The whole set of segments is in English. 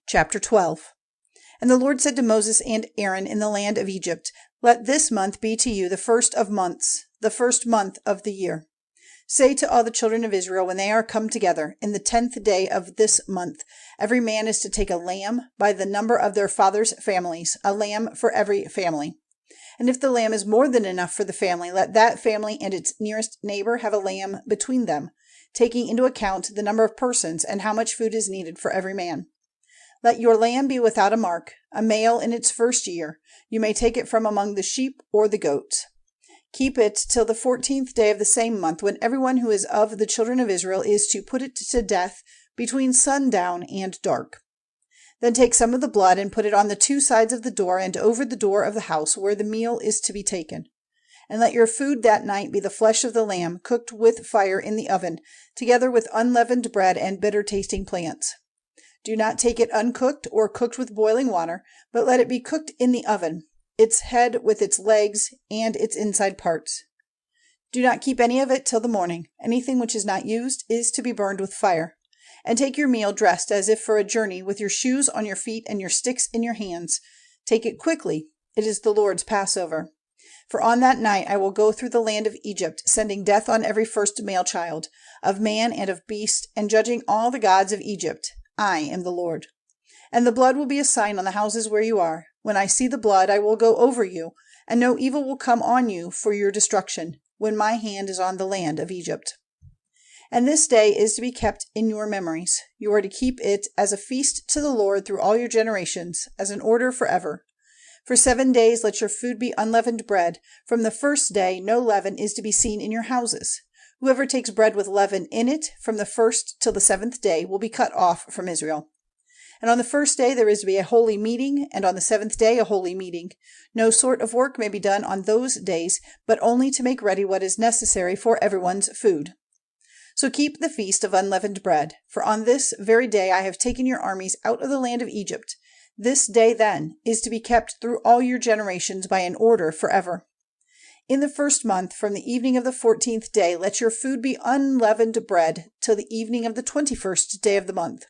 Chapter 12. And the Lord said to Moses and Aaron in the land of Egypt, Let this month be to you the first of months, the first month of the year. Say to all the children of Israel when they are come together, in the 10th day of this month, every man is to take a lamb by the number of their fathers' families, a lamb for every family. And if the lamb is more than enough for the family, let that family and its nearest neighbor have a lamb between them, taking into account the number of persons and how much food is needed for every man. Let your lamb be without a mark, a male in its first year. You may take it from among the sheep or the goats. Keep it till the 14th day of the same month, when everyone who is of the children of Israel is to put it to death between sundown and dark. Then take some of the blood and put it on the two sides of the door and over the door of the house where the meal is to be taken. And let your food that night be the flesh of the lamb, cooked with fire in the oven, together with unleavened bread and bitter-tasting plants. Do not take it uncooked or cooked with boiling water, but let it be cooked in the oven, its head with its legs and its inside parts. Do not keep any of it till the morning. Anything which is not used is to be burned with fire. And take your meal dressed as if for a journey, with your shoes on your feet and your sticks in your hands. Take it quickly. It is the Lord's Passover. For on that night I will go through the land of Egypt, sending death on every first male child, of man and of beast, and judging all the gods of Egypt. I am the Lord. And the blood will be a sign on the houses where you are. When I see the blood, I will go over you, and no evil will come on you for your destruction, when my hand is on the land of Egypt. And this day is to be kept in your memories. You are to keep it as a feast to the Lord through all your generations, as an order forever. For 7 days let your food be unleavened bread. From the first day no leaven is to be seen in your houses. Whoever takes bread with leaven in it from the first till the 7th day will be cut off from Israel. And on the first day there is to be a holy meeting, and on the 7th day a holy meeting. No sort of work may be done on those days, but only to make ready what is necessary for everyone's food. So keep the feast of unleavened bread, for on this very day I have taken your armies out of the land of Egypt. This day, then, is to be kept through all your generations by an order forever. In the first month, from the evening of the 14th day, let your food be unleavened bread till the evening of the 21st day of the month.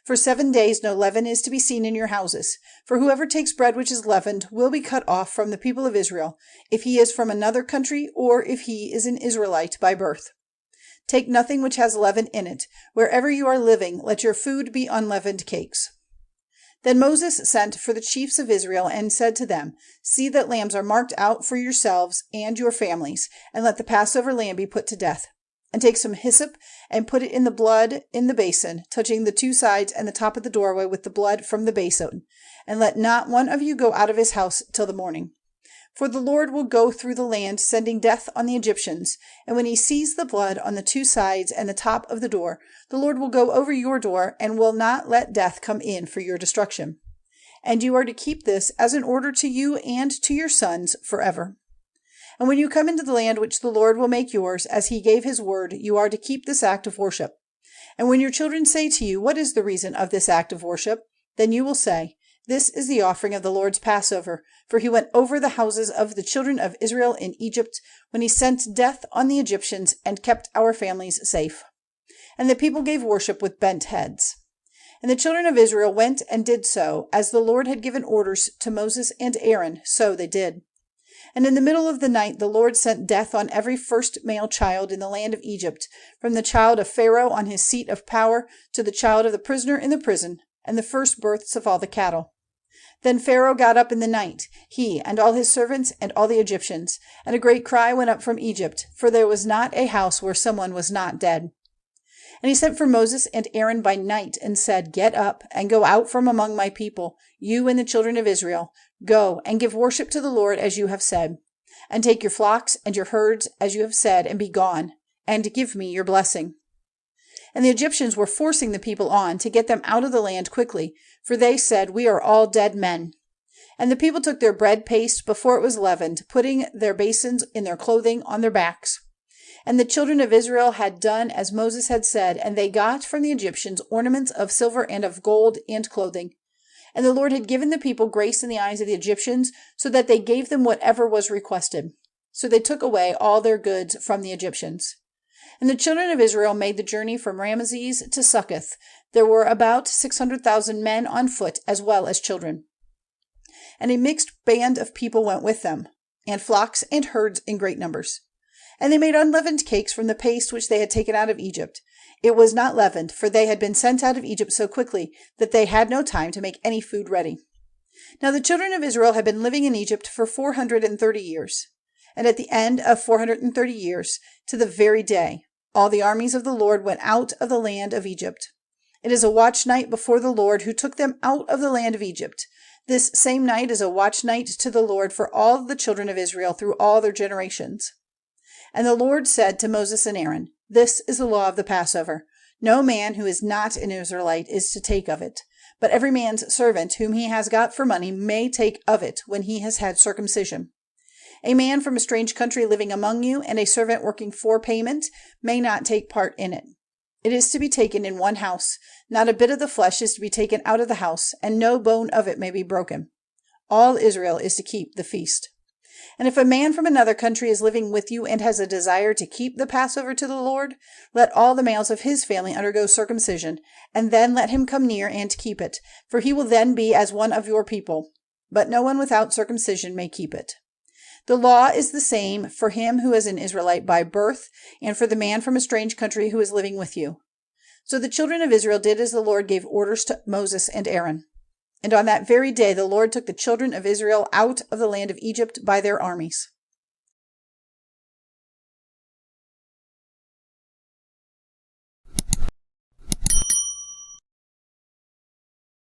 For 7 days no leaven is to be seen in your houses, for whoever takes bread which is leavened will be cut off from the people of Israel, if he is from another country or if he is an Israelite by birth. Take nothing which has leaven in it. Wherever you are living, let your food be unleavened cakes. Then Moses sent for the chiefs of Israel and said to them, See that lambs are marked out for yourselves and your families, and let the Passover lamb be put to death. And take some hyssop and put it in the blood in the basin, touching the two sides and the top of the doorway with the blood from the basin. And let not one of you go out of his house till the morning. For the Lord will go through the land, sending death on the Egyptians. And when he sees the blood on the two sides and the top of the door, the Lord will go over your door and will not let death come in for your destruction. And you are to keep this as an order to you and to your sons forever. And when you come into the land which the Lord will make yours, as he gave his word, you are to keep this act of worship. And when your children say to you, What is the reason of this act of worship? Then you will say, This is the offering of the Lord's Passover, for he went over the houses of the children of Israel in Egypt when he sent death on the Egyptians and kept our families safe. And the people gave worship with bent heads. And the children of Israel went and did so, as the Lord had given orders to Moses and Aaron, so they did. And in the middle of the night the Lord sent death on every first male child in the land of Egypt, from the child of Pharaoh on his seat of power to the child of the prisoner in the prison, and the firstbirths of all the cattle. Then Pharaoh got up in the night, he and all his servants and all the Egyptians, and a great cry went up from Egypt, for there was not a house where someone was not dead. And he sent for Moses and Aaron by night and said, Get up and go out from among my people, you and the children of Israel. Go and give worship to the Lord as you have said. And take your flocks and your herds as you have said, and be gone, and give me your blessing. And the Egyptians were forcing the people on to get them out of the land quickly, for they said, We are all dead men. And the people took their bread paste before it was leavened, putting their basins in their clothing on their backs. And the children of Israel had done as Moses had said, and they got from the Egyptians ornaments of silver and of gold and clothing. And the Lord had given the people grace in the eyes of the Egyptians, so that they gave them whatever was requested. So they took away all their goods from the Egyptians. And the children of Israel made the journey from Ramesses to Succoth. There were about 600,000 men on foot, as well as children. And a mixed band of people went with them, and flocks and herds in great numbers. And they made unleavened cakes from the paste which they had taken out of Egypt. It was not leavened, for they had been sent out of Egypt so quickly that they had no time to make any food ready. Now the children of Israel had been living in Egypt for 430 years. And at the end of 430 years, to the very day, all the armies of the Lord went out of the land of Egypt. It is a watch night before the Lord who took them out of the land of Egypt. This same night is a watch night to the Lord for all the children of Israel through all their generations. And the Lord said to Moses and Aaron, This is the law of the Passover. No man who is not an Israelite is to take of it, but every man's servant whom he has got for money may take of it when he has had circumcision. A man from a strange country living among you and a servant working for payment may not take part in it. It is to be taken in one house. Not a bit of the flesh is to be taken out of the house, and no bone of it may be broken. All Israel is to keep the feast. And if a man from another country is living with you and has a desire to keep the Passover to the Lord, let all the males of his family undergo circumcision, and then let him come near and keep it, for he will then be as one of your people. But no one without circumcision may keep it. The law is the same for him who is an Israelite by birth, and for the man from a strange country who is living with you. So the children of Israel did as the Lord gave orders to Moses and Aaron. And on that very day the Lord took the children of Israel out of the land of Egypt by their armies.